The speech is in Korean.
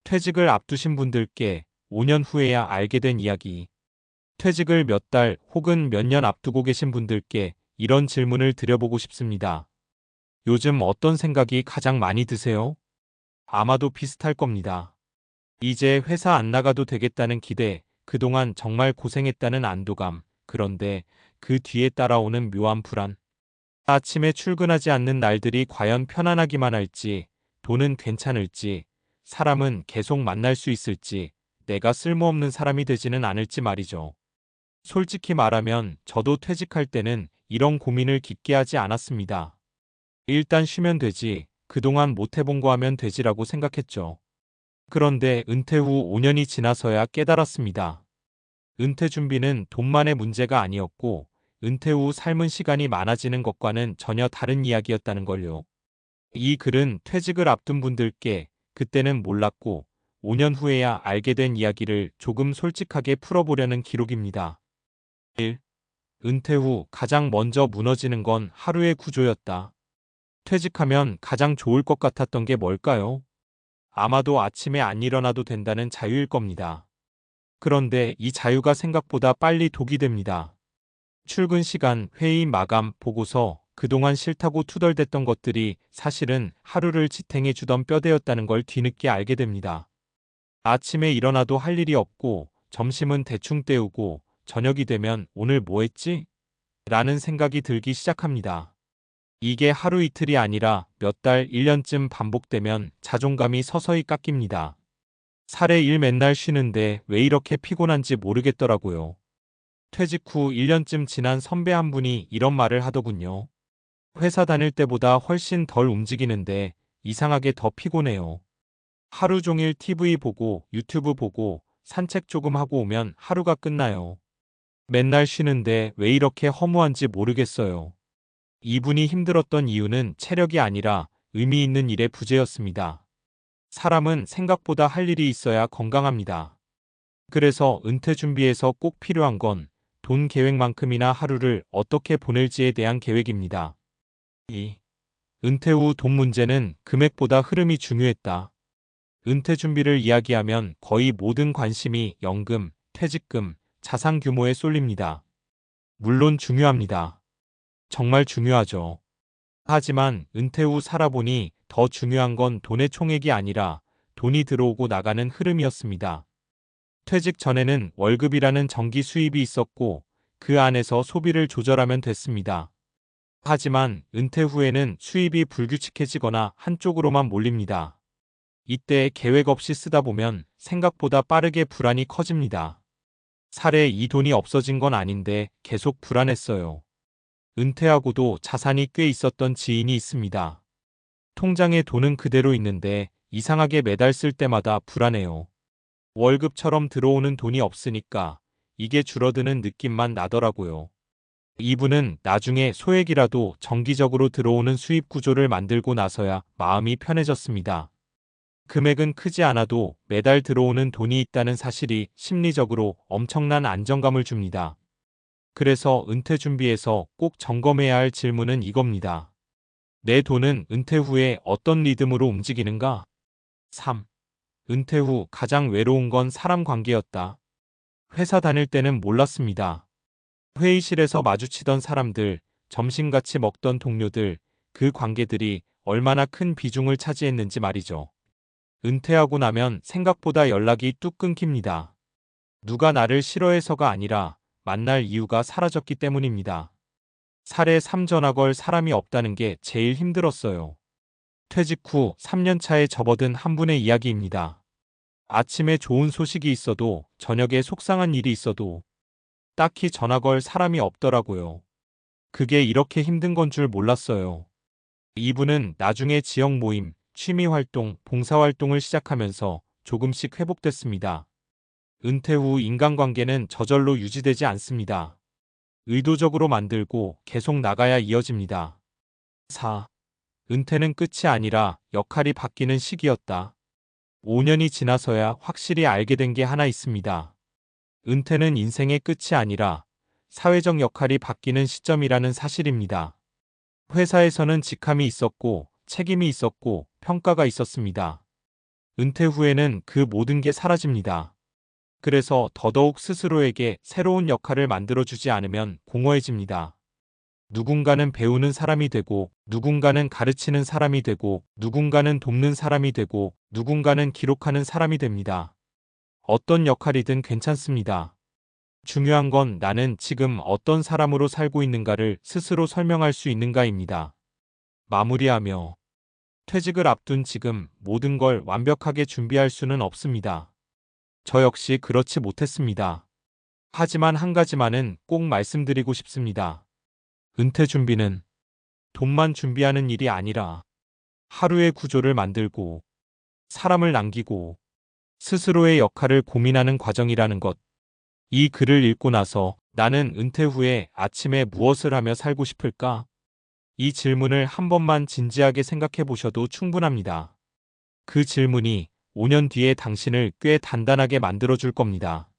퇴직을 앞두신 분들께 5년 후에야 알게 된 이야기. 퇴직을 몇 달 혹은 몇 년 앞두고 계신 분들께 이런 질문을 드려보고 싶습니다. 요즘 어떤 생각이 가장 많이 드세요? 아마도 비슷할 겁니다. 이제 회사 안 나가도 되겠다는 기대, 그동안 정말 고생했다는 안도감, 그런데 그 뒤에 따라오는 묘한 불안. 아침에 출근하지 않는 날들이 과연 편안하기만 할지, 돈은 괜찮을지, 사람은 계속 만날 수 있을지, 내가 쓸모없는 사람이 되지는 않을지 말이죠. 솔직히 말하면 저도 퇴직할 때는 이런 고민을 깊게 하지 않았습니다. 일단 쉬면 되지, 그동안 못 해본 거 하면 되지라고 생각했죠. 그런데 은퇴 후 5년이 지나서야 깨달았습니다. 은퇴 준비는 돈만의 문제가 아니었고, 은퇴 후 삶은 시간이 많아지는 것과는 전혀 다른 이야기였다는 걸요. 이 글은 퇴직을 앞둔 분들께 그때는 몰랐고 5년 후에야 알게 된 이야기를 조금 솔직하게 풀어보려는 기록입니다. 1. 은퇴 후 가장 먼저 무너지는 건 하루의 구조였다. 퇴직하면 가장 좋을 것 같았던 게 뭘까요? 아마도 아침에 안 일어나도 된다는 자유일 겁니다. 그런데 이 자유가 생각보다 빨리 독이 됩니다. 출근 시간, 회의 마감, 보고서, 그동안 싫다고 투덜댔던 것들이 사실은 하루를 지탱해 주던 뼈대였다는 걸 뒤늦게 알게 됩니다. 아침에 일어나도 할 일이 없고, 점심은 대충 때우고, 저녁이 되면 오늘 뭐 했지? 라는 생각이 들기 시작합니다. 이게 하루 이틀이 아니라 몇 달, 1년쯤 반복되면 자존감이 서서히 깎입니다. 살에 일 맨날 쉬는데 왜 이렇게 피곤한지 모르겠더라고요. 퇴직 후 1년쯤 지난 선배 한 분이 이런 말을 하더군요. 회사 다닐 때보다 훨씬 덜 움직이는데 이상하게 더 피곤해요. 하루 종일 TV 보고 유튜브 보고 산책 조금 하고 오면 하루가 끝나요. 맨날 쉬는데 왜 이렇게 허무한지 모르겠어요. 이분이 힘들었던 이유는 체력이 아니라 의미 있는 일의 부재였습니다. 사람은 생각보다 할 일이 있어야 건강합니다. 그래서 은퇴 준비에서 꼭 필요한 건 돈 계획만큼이나 하루를 어떻게 보낼지에 대한 계획입니다. 2. 은퇴 후 돈 문제는 금액보다 흐름이 중요했다. 은퇴 준비를 이야기하면 거의 모든 관심이 연금, 퇴직금, 자산 규모에 쏠립니다. 물론 중요합니다. 정말 중요하죠. 하지만 은퇴 후 살아보니 더 중요한 건 돈의 총액이 아니라 돈이 들어오고 나가는 흐름이었습니다. 퇴직 전에는 월급이라는 정기 수입이 있었고 그 안에서 소비를 조절하면 됐습니다. 하지만 은퇴 후에는 수입이 불규칙해지거나 한쪽으로만 몰립니다. 이때 계획 없이 쓰다 보면 생각보다 빠르게 불안이 커집니다. 살에 이 돈이 없어진 건 아닌데 계속 불안했어요. 은퇴하고도 자산이 꽤 있었던 지인이 있습니다. 통장에 돈은 그대로 있는데 이상하게 매달 쓸 때마다 불안해요. 월급처럼 들어오는 돈이 없으니까 이게 줄어드는 느낌만 나더라고요. 이분은 나중에 소액이라도 정기적으로 들어오는 수입 구조를 만들고 나서야 마음이 편해졌습니다. 금액은 크지 않아도 매달 들어오는 돈이 있다는 사실이 심리적으로 엄청난 안정감을 줍니다. 그래서 은퇴 준비에서 꼭 점검해야 할 질문은 이겁니다. 내 돈은 은퇴 후에 어떤 리듬으로 움직이는가? 3. 은퇴 후 가장 외로운 건 사람 관계였다. 회사 다닐 때는 몰랐습니다. 회의실에서 마주치던 사람들, 점심같이 먹던 동료들, 그 관계들이 얼마나 큰 비중을 차지했는지 말이죠. 은퇴하고 나면 생각보다 연락이 뚝 끊깁니다. 누가 나를 싫어해서가 아니라 만날 이유가 사라졌기 때문입니다. 살에 3전화 걸 사람이 없다는 게 제일 힘들었어요. 퇴직 후 3년 차에 접어든 한 분의 이야기입니다. 아침에 좋은 소식이 있어도 저녁에 속상한 일이 있어도 딱히 전화 걸 사람이 없더라고요. 그게 이렇게 힘든 건 줄 몰랐어요. 이분은 나중에 지역 모임, 취미 활동, 봉사 활동을 시작하면서 조금씩 회복됐습니다. 은퇴 후 인간관계는 저절로 유지되지 않습니다. 의도적으로 만들고 계속 나가야 이어집니다. 4. 은퇴는 끝이 아니라 역할이 바뀌는 시기였다. 5년이 지나서야 확실히 알게 된 게 하나 있습니다. 은퇴는 인생의 끝이 아니라 사회적 역할이 바뀌는 시점이라는 사실입니다. 회사에서는 직함이 있었고 책임이 있었고 평가가 있었습니다. 은퇴 후에는 그 모든 게 사라집니다. 그래서 더더욱 스스로에게 새로운 역할을 만들어주지 않으면 공허해집니다. 누군가는 배우는 사람이 되고, 누군가는 가르치는 사람이 되고, 누군가는 돕는 사람이 되고, 누군가는 기록하는 사람이 됩니다. 어떤 역할이든 괜찮습니다. 중요한 건 나는 지금 어떤 사람으로 살고 있는가를 스스로 설명할 수 있는가입니다. 마무리하며 퇴직을 앞둔 지금 모든 걸 완벽하게 준비할 수는 없습니다. 저 역시 그렇지 못했습니다. 하지만 한 가지만은 꼭 말씀드리고 싶습니다. 은퇴 준비는 돈만 준비하는 일이 아니라 하루의 구조를 만들고 사람을 남기고 스스로의 역할을 고민하는 과정이라는 것. 이 글을 읽고 나서 나는 은퇴 후에 아침에 무엇을 하며 살고 싶을까? 이 질문을 한 번만 진지하게 생각해 보셔도 충분합니다. 그 질문이 5년 뒤에 당신을 꽤 단단하게 만들어 줄 겁니다.